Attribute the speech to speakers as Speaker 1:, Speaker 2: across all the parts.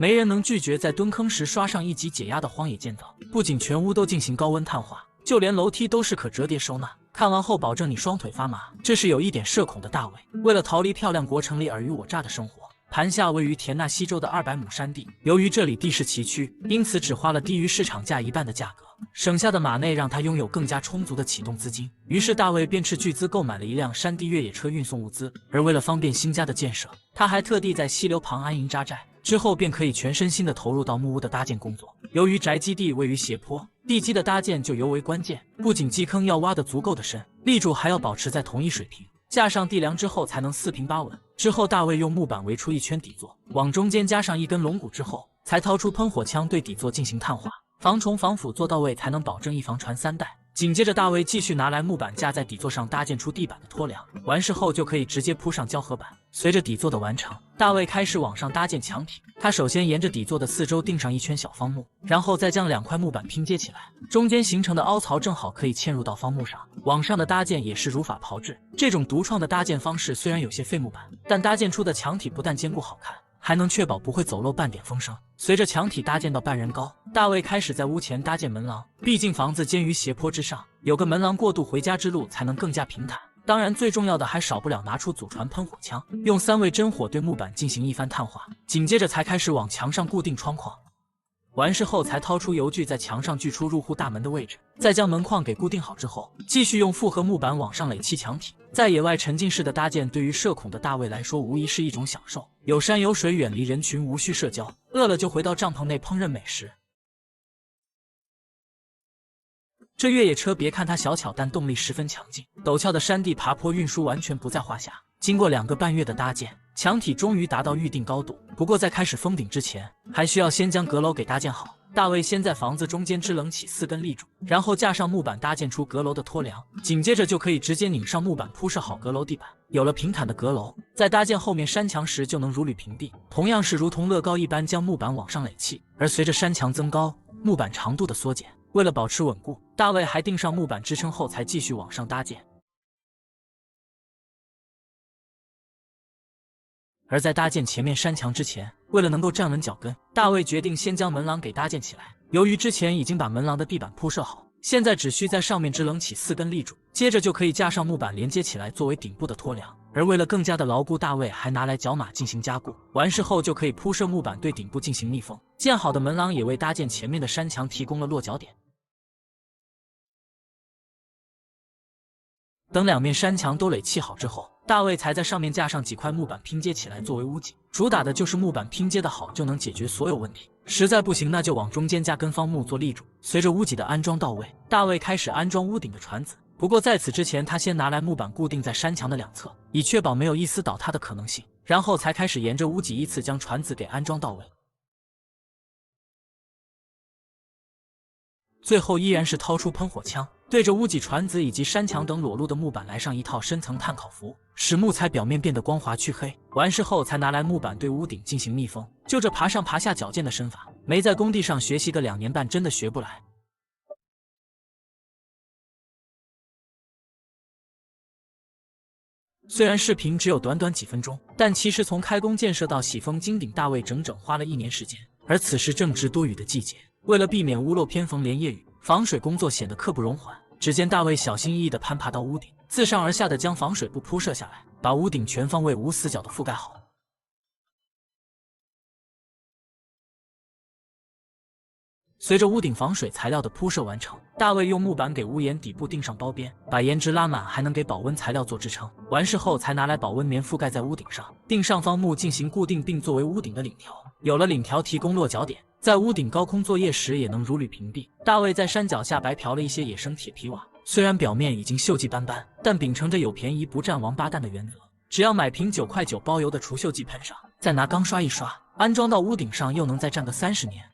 Speaker 1: 没人能拒绝在蹲坑时刷上1级解压的荒野建造。不仅全屋都进行高温碳化，就连楼梯都是可折叠收纳。看完后保证你双腿发麻。这是有一点社恐的大卫，为了逃离漂亮国城里尔虞我诈的生活，盘下位于田纳西州的200亩山地。由于这里地势崎岖，因此只花了低于市场价1半的价格，省下的马内让他拥有更加充足的启动资金。于是大卫便斥巨资购买了一辆山地越野车运送物资。而为了方便新家的建设，他还特地在溪流旁安营扎寨，之后便可以全身心地投入到木屋的搭建工作。由于宅基地位于斜坡，地基的搭建就尤为关键，不仅基坑要挖得足够的深，立柱还要保持在同一水平，架上地梁之后才能4平8稳。之后大卫用木板围出一圈底座，往中间加上1根龙骨之后，才掏出喷火枪对底座进行碳化，防虫防腐做到位，才能保证一房传3代。紧接着大卫继续拿来木板架在底座上搭建出地板的托梁，完事后就可以直接铺上胶合板。随着底座的完成，大卫开始往上搭建墙体。他首先沿着底座的4周钉上一圈小方木，然后再将2块木板拼接起来，中间形成的凹槽正好可以嵌入到方木上。往上的搭建也是如法炮制。这种独创的搭建方式虽然有些费木板，但搭建出的墙体不但坚固好看，还能确保不会走漏半点风声。随着墙体搭建到半人高，大卫开始在屋前搭建门廊。毕竟房子建于斜坡之上，有个门廊过渡回家之路才能更加平坦。当然最重要的还少不了拿出祖传喷火枪，用3味真火对木板进行一番碳化，紧接着才开始往墙上固定窗框。完事后才掏出油锯在墙上锯出入户大门的位置，再将门框给固定好之后，继续用复合木板往上垒砌墙体。在野外沉浸式的搭建对于社恐的大卫来说无疑是一种享受，有山有水，远离人群，无需社交，饿了就回到帐篷内烹饪美食。这越野车别看它小巧，但动力十分强劲，陡峭的山地爬坡运输完全不在话下。经过2个半月的搭建，墙体终于达到预定高度。不过在开始封顶之前，还需要先将阁楼给搭建好。大卫先在房子中间支棱起4根立柱，然后架上木板搭建出阁楼的托梁，紧接着就可以直接拧上木板铺设好阁楼地板。有了平坦的阁楼，在搭建后面山墙时就能如履平地，同样是如同乐高一般将木板往上垒砌。而随着山墙增高，木板长度的缩减，为了保持稳固，大卫还钉上木板支撑后才继续往上搭建。而在搭建前面山墙之前，为了能够站稳脚跟，大卫决定先将门廊给搭建起来。由于之前已经把门廊的地板铺设好，现在只需在上面支棱起4根立柱，接着就可以架上木板连接起来作为顶部的托梁。而为了更加的牢固，大卫还拿来角马进行加固，完事后就可以铺设木板对顶部进行密封。建好的门廊也为搭建前面的山墙提供了落脚点。等2面山墙都垒砌好之后，大卫才在上面架上几块木板拼接起来作为屋脊。主打的就是木板拼接的好就能解决所有问题，实在不行那就往中间加根方木做立柱。随着屋脊的安装到位，大卫开始安装屋顶的船子。不过在此之前，他先拿来木板固定在山墙的2侧，以确保没有一丝倒塌的可能性，然后才开始沿着屋脊依次将船子给安装到位。最后依然是掏出喷火枪，对着屋脊、船子以及山墙等裸露的木板来上一套深层碳烤服，使木材表面变得光滑黢黑。完事后才拿来木板对屋顶进行密封。就这爬上爬下矫健的身法，没在工地上学习个2年半真的学不来。虽然视频只有短短几分钟，但其实从开工建设到洗封金顶，大卫整整花了1年时间。而此时正值多雨的季节，为了避免屋漏偏逢连夜雨，防水工作显得刻不容缓。只见大卫小心翼翼地攀爬到屋顶，自上而下地将防水布铺设下来，把屋顶全方位无死角地覆盖好。随着屋顶防水材料的铺设完成，大卫用木板给屋檐底部钉上包边，把颜值拉满，还能给保温材料做支撑。完事后才拿来保温棉覆盖在屋顶上，钉上方木进行固定，并作为屋顶的领条。有了领条提供落脚点，在屋顶高空作业时也能如履平地。大卫在山脚下白嫖了一些野生铁皮瓦，虽然表面已经锈迹斑斑，但秉承着有便宜不占王八蛋的原则，只要买瓶9块9包邮的除锈剂喷上，再拿钢刷一刷，安装到屋顶上又能再站个30年。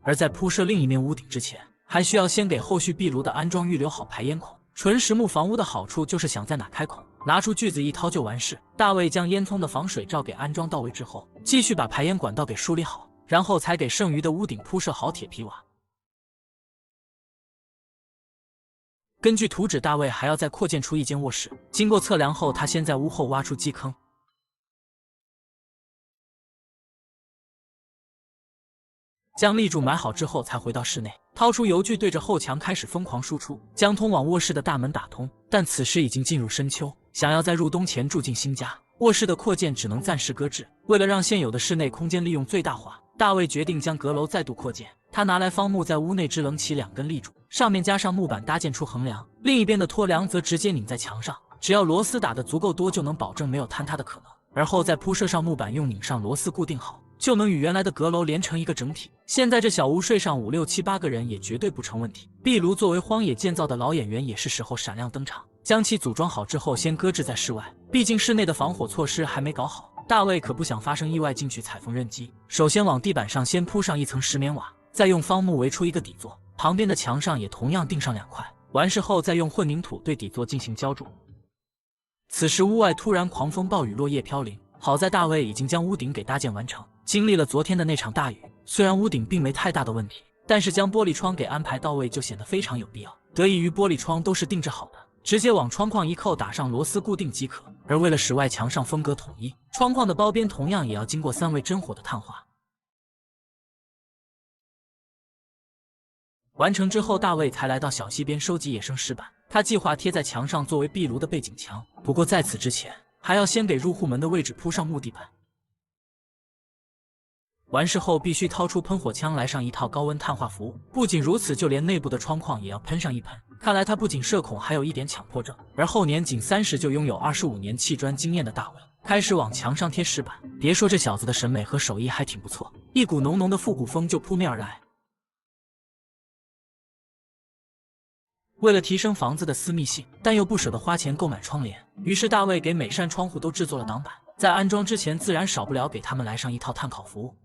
Speaker 1: 而在铺设另一面屋顶之前，还需要先给后续壁炉的安装预留好排烟孔。纯实木房屋的好处就是想在哪开孔，拿出锯子一掏就完事。大卫将烟囱的防水罩给安装到位之后，继续把排烟管道给梳理好，然后才给剩余的屋顶铺设好铁皮瓦。根据图纸，大卫还要再扩建出一间卧室。经过测量后，他先在屋后挖出基坑，将立柱埋好之后，才回到室内，掏出油锯对着后墙开始疯狂输出，将通往卧室的大门打通。但此时已经进入深秋，想要在入冬前住进新家，卧室的扩建只能暂时搁置。为了让现有的室内空间利用最大化，大卫决定将阁楼再度扩建。他拿来方木在屋内支棱起2根立柱，上面加上木板搭建出横梁，另一边的托梁则直接拧在墙上，只要螺丝打得足够多，就能保证没有坍塌的可能。而后再铺设上木板，用拧上螺丝固定好，就能与原来的阁楼连成一个整体。现在这小屋睡上5、6、7、8个人也绝对不成问题。壁炉作为荒野建造的老演员，也是时候闪亮登场。将其组装好之后，先搁置在室外，毕竟室内的防火措施还没搞好。大卫可不想发生意外进去踩缝纫机，首先往地板上先铺上一层石棉瓦，再用方木围出一个底座，旁边的墙上也同样钉上2块。完事后再用混凝土对底座进行浇筑。此时屋外突然狂风暴雨，落叶飘零，好在大卫已经将屋顶给搭建完成。经历了昨天的那场大雨，虽然屋顶并没太大的问题，但是将玻璃窗给安排到位就显得非常有必要。得益于玻璃窗都是定制好的，直接往窗框一扣，打上螺丝固定即可。而为了使外墙上风格统一，窗框的包边同样也要经过3位真火的碳化。完成之后，大卫才来到小溪边收集野生石板。他计划贴在墙上作为壁炉的背景墙，不过在此之前，还要先给入户门的位置铺上木地板。完事后必须掏出喷火枪来上一套高温碳化服，不仅如此，就连内部的窗框也要喷上一喷。看来他不仅社恐，还有一点强迫症。而后年仅30就拥有25年砌砖经验的大卫，开始往墙上贴石板。别说这小子的审美和手艺还挺不错，一股浓浓的复古风就扑面而来。为了提升房子的私密性，但又不舍得花钱购买窗帘，于是大卫给每扇窗户都制作了挡板。在安装之前，自然少不了给他们来上一套碳烤服务。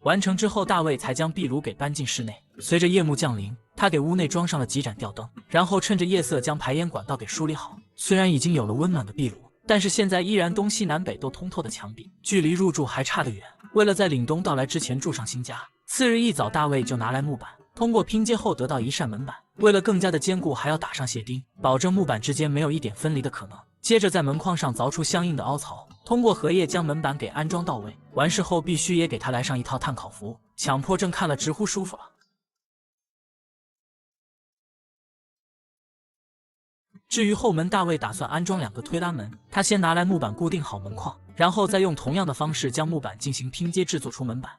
Speaker 1: 完成之后，大卫才将壁炉给搬进室内。随着夜幕降临，他给屋内装上了几盏吊灯，然后趁着夜色将排烟管道给梳理好。虽然已经有了温暖的壁炉，但是现在依然东西南北都通透的墙壁，距离入住还差得远。为了在凛冬到来之前住上新家，次日一早，大卫就拿来木板，通过拼接后得到一扇门板。为了更加的坚固，还要打上鞋钉，保证木板之间没有一点分离的可能。接着在门框上凿出相应的凹槽，通过荷叶将门板给安装到位。完事后必须也给他来上一套碳烤服，强迫症看了直呼舒服了。至于后门，大卫打算安装2个推拉门，他先拿来木板固定好门框，然后再用同样的方式将木板进行拼接，制作出门板。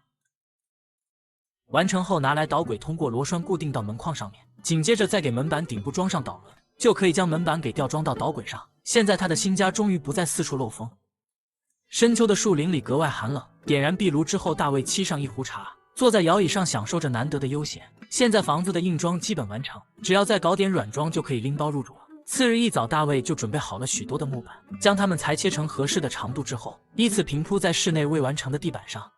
Speaker 1: 完成后拿来导轨，通过螺栓固定到门框上面，紧接着再给门板顶部装上导轮，就可以将门板给吊装到导轨上。现在他的新家终于不再四处漏风。深秋的树林里格外寒冷，点燃壁炉之后，大卫沏上一壶茶，坐在摇椅上享受着难得的悠闲。现在房子的硬装基本完成，只要再搞点软装就可以拎包入住了。次日一早，大卫就准备好了许多的木板，将它们裁切成合适的长度之后，依次平铺在室内未完成的地板上。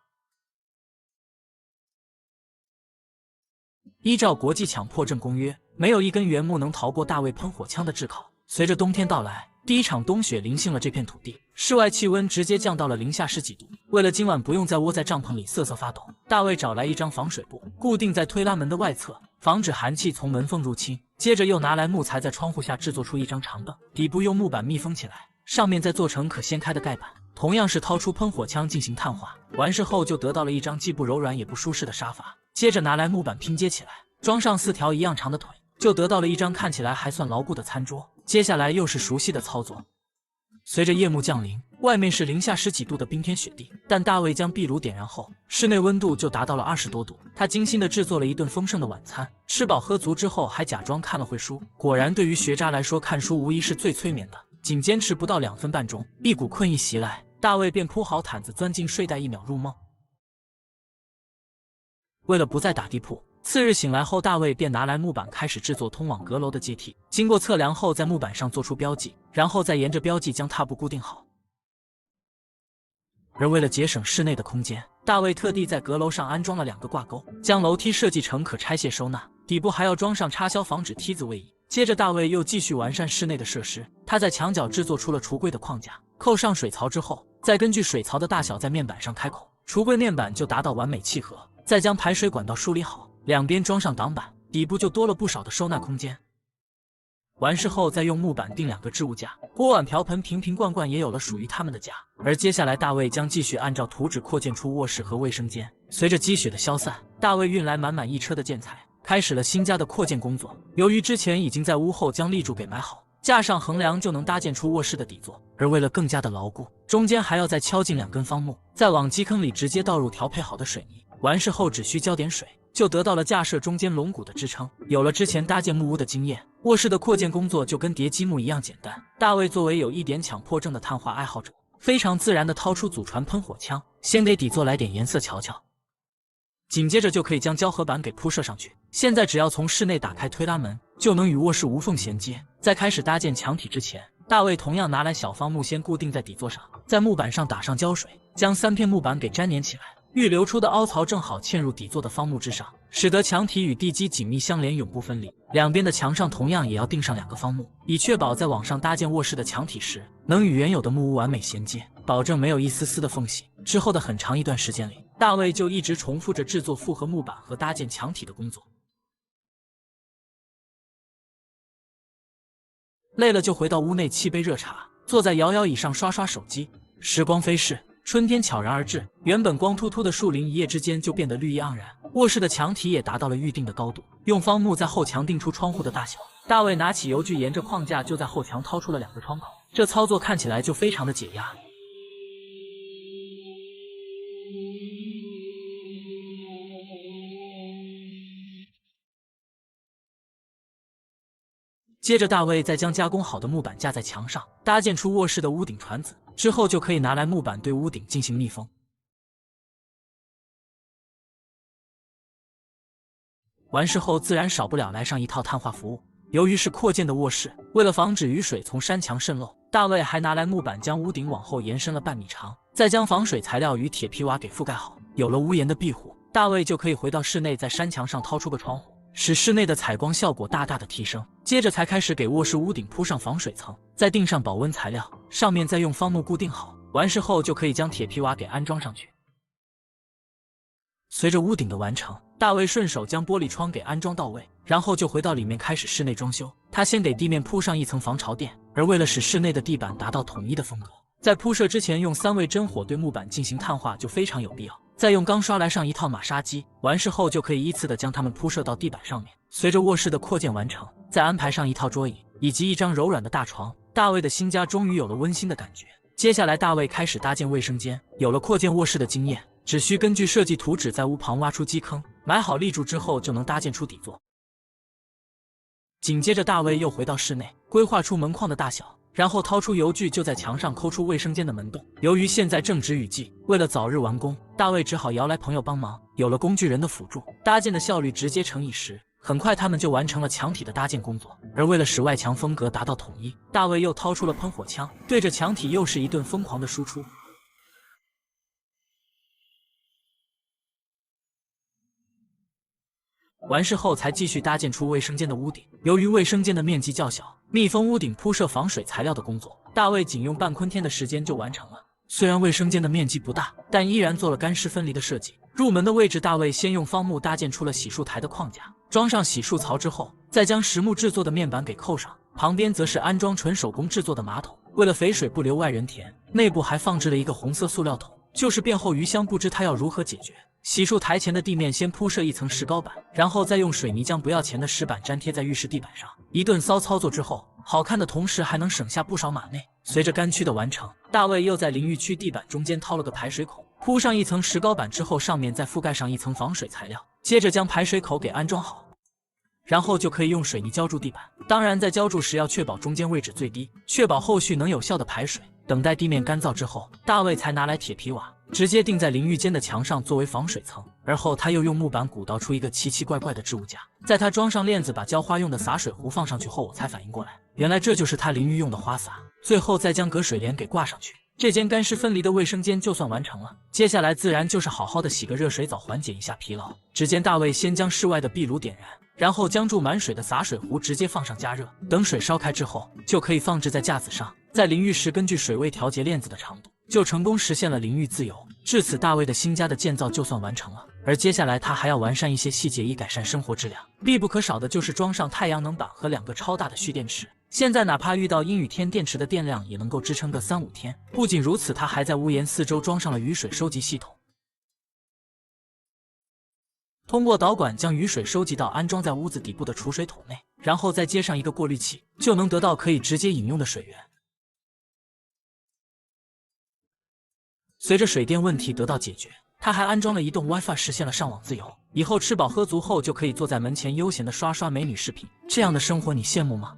Speaker 1: 依照国际强迫症公约，没有一根原木能逃过大卫喷火枪的炙烤。随着冬天到来，第一场冬雪临幸了这片土地，室外气温直接降到了零下10几度。为了今晚不用再窝在帐篷里瑟瑟发抖，大卫找来一张防水布，固定在推拉门的外侧，防止寒气从门缝入侵。接着又拿来木材，在窗户下制作出一张长凳，底部用木板密封起来，上面再做成可掀开的盖板，同样是掏出喷火枪进行碳化。完事后就得到了一张既不柔软也不舒适的沙发。接着拿来木板拼接起来，装上4条一样长的腿，就得到了一张看起来还算牢固的餐桌。接下来又是熟悉的操作。随着夜幕降临，外面是零下10几度的冰天雪地，但大卫将壁炉点燃后，室内温度就达到了20多度。他精心地制作了一顿丰盛的晚餐，吃饱喝足之后，还假装看了会书。果然，对于学渣来说，看书无疑是最催眠的。仅坚持不到2分半钟，一股困意袭来，大卫便铺好毯子，钻进睡袋，1秒入梦。为了不再打地铺，次日醒来后，大卫便拿来木板开始制作通往阁楼的阶梯。经过测量后，在木板上做出标记，然后再沿着标记将踏步固定好。而为了节省室内的空间，大卫特地在阁楼上安装了2个挂钩，将楼梯设计成可拆卸收纳，底部还要装上插销，防止梯子位移。接着大卫又继续完善室内的设施，他在墙角制作出了橱柜的框架，扣上水槽之后，再根据水槽的大小在面板上开孔，橱柜面板就达到完美契合。再将排水管道梳理好，两边装上挡板，底部就多了不少的收纳空间。完事后再用木板钉2个置物架，锅碗瓢盆瓶瓶罐罐也有了属于他们的家。而接下来大卫将继续按照图纸扩建出卧室和卫生间。随着积雪的消散，大卫运来满满一车的建材，开始了新家的扩建工作。由于之前已经在屋后将立柱给埋好，架上横梁就能搭建出卧室的底座，而为了更加的牢固，中间还要再敲进2根方木，再往基坑里直接倒入调配好的水泥。完事后只需浇点水，就得到了架设中间龙骨的支撑。有了之前搭建木屋的经验，卧室的扩建工作就跟叠积木一样简单。大卫作为有一点强迫症的炭化爱好者，非常自然地掏出祖传喷火枪，先给底座来点颜色瞧瞧，紧接着就可以将胶合板给铺设上去。现在只要从室内打开推拉门，就能与卧室无缝衔接。在开始搭建墙体之前，大卫同样拿来小方木先固定在底座上，在木板上打上胶水，将3片木板给粘连起来。预留出的凹槽正好嵌入底座的方木之上，使得墙体与地基紧密相连，永不分离。两边的墙上同样也要钉上2个方木，以确保在往上搭建卧室的墙体时，能与原有的木屋完美衔接，保证没有一丝丝的缝隙。之后的很长一段时间里，大卫就一直重复着制作复合木板和搭建墙体的工作。累了就回到屋内沏杯热茶，坐在摇摇椅上刷刷手机。时光飞逝，春天悄然而至，原本光秃秃的树林一夜之间就变得绿意盎然，卧室的墙体也达到了预定的高度，用方木在后墙钉出窗户的大小。大卫拿起油锯，沿着框架就在后墙掏出了2个窗口，这操作看起来就非常的解压。接着大卫再将加工好的木板架在墙上，搭建出卧室的屋顶船子，之后就可以拿来木板对屋顶进行密封。完事后自然少不了来上一套碳化服务。由于是扩建的卧室，为了防止雨水从山墙渗漏，大卫还拿来木板将屋顶往后延伸了半米长，再将防水材料与铁皮瓦给覆盖好。有了屋檐的庇护，大卫就可以回到室内，在山墙上掏出个窗户，使室内的采光效果大大的提升。接着才开始给卧室屋顶铺上防水层，再钉上保温材料，上面再用方木固定好。完事后就可以将铁皮瓦给安装上去。随着屋顶的完成，大卫顺手将玻璃窗给安装到位，然后就回到里面开始室内装修。他先给地面铺上一层防潮垫，而为了使室内的地板达到统一的风格，在铺设之前用3味真火对木板进行碳化就非常有必要。再用钢刷来上一套马杀鸡，完事后就可以依次的将它们铺设到地板上面。随着卧室的扩建完成，再安排上一套桌椅以及一张柔软的大床，大卫的新家终于有了温馨的感觉。接下来大卫开始搭建卫生间，有了扩建卧室的经验，只需根据设计图纸在屋旁挖出基坑，埋好立柱之后就能搭建出底座。紧接着大卫又回到室内，规划出门框的大小，然后掏出油锯就在墙上抠出卫生间的门洞。由于现在正值雨季，为了早日完工，大卫只好摇来朋友帮忙。有了工具人的辅助，搭建的效率直接乘以10。很快他们就完成了墙体的搭建工作。而为了使外墙风格达到统一，大卫又掏出了喷火枪，对着墙体又是一顿疯狂的输出。完事后才继续搭建出卫生间的屋顶。由于卫生间的面积较小，密封屋顶铺设防水材料的工作，大卫仅用半坤天的时间就完成了。虽然卫生间的面积不大，但依然做了干湿分离的设计。入门的位置，大卫先用方木搭建出了洗漱台的框架，装上洗漱槽之后，再将实木制作的面板给扣上，旁边则是安装纯手工制作的马桶。为了肥水不流外人田，内部还放置了一个红色塑料桶，就是便后余香不知他要如何解决。洗漱台前的地面先铺设一层石膏板，然后再用水泥将不要钱的石板粘贴在浴室地板上。一顿骚操作之后，好看的同时还能省下不少马内。随着干区的完成，大卫又在淋浴区地板中间掏了个排水孔，铺上一层石膏板之后，上面再覆盖上一层防水材料，接着将排水口给安装好，然后就可以用水泥浇筑地板。当然在浇筑时要确保中间位置最低，确保后续能有效的排水。等待地面干燥之后，大卫才拿来铁皮瓦直接钉在淋浴间的墙上作为防水层，而后他又用木板鼓捣出一个奇奇怪怪的置物架。在他装上链子把浇花用的洒水壶放上去后，我才反应过来，原来这就是他淋浴用的花洒。最后再将隔水帘给挂上去，这间干湿分离的卫生间就算完成了。接下来自然就是好好的洗个热水澡，缓解一下疲劳。只见大卫先将室外的壁炉点燃，然后将注满水的洒水壶直接放上加热，等水烧开之后，就可以放置在架子上。在淋浴时根据水位调节链子的长度，就成功实现了淋浴自由。至此大卫的新家的建造就算完成了。而接下来他还要完善一些细节以改善生活质量，必不可少的就是装上太阳能板和2个超大的蓄电池。现在哪怕遇到阴雨天，电池的电量也能够支撑个3、5天。不仅如此，他还在屋檐四周装上了雨水收集系统，通过导管将雨水收集到安装在屋子底部的储水桶内，然后再接上一个过滤器，就能得到可以直接饮用的水源。随着水电问题得到解决，他还安装了移动 WiFi， 实现了上网自由。以后吃饱喝足后，就可以坐在门前悠闲的刷刷美女视频。这样的生活你羡慕吗？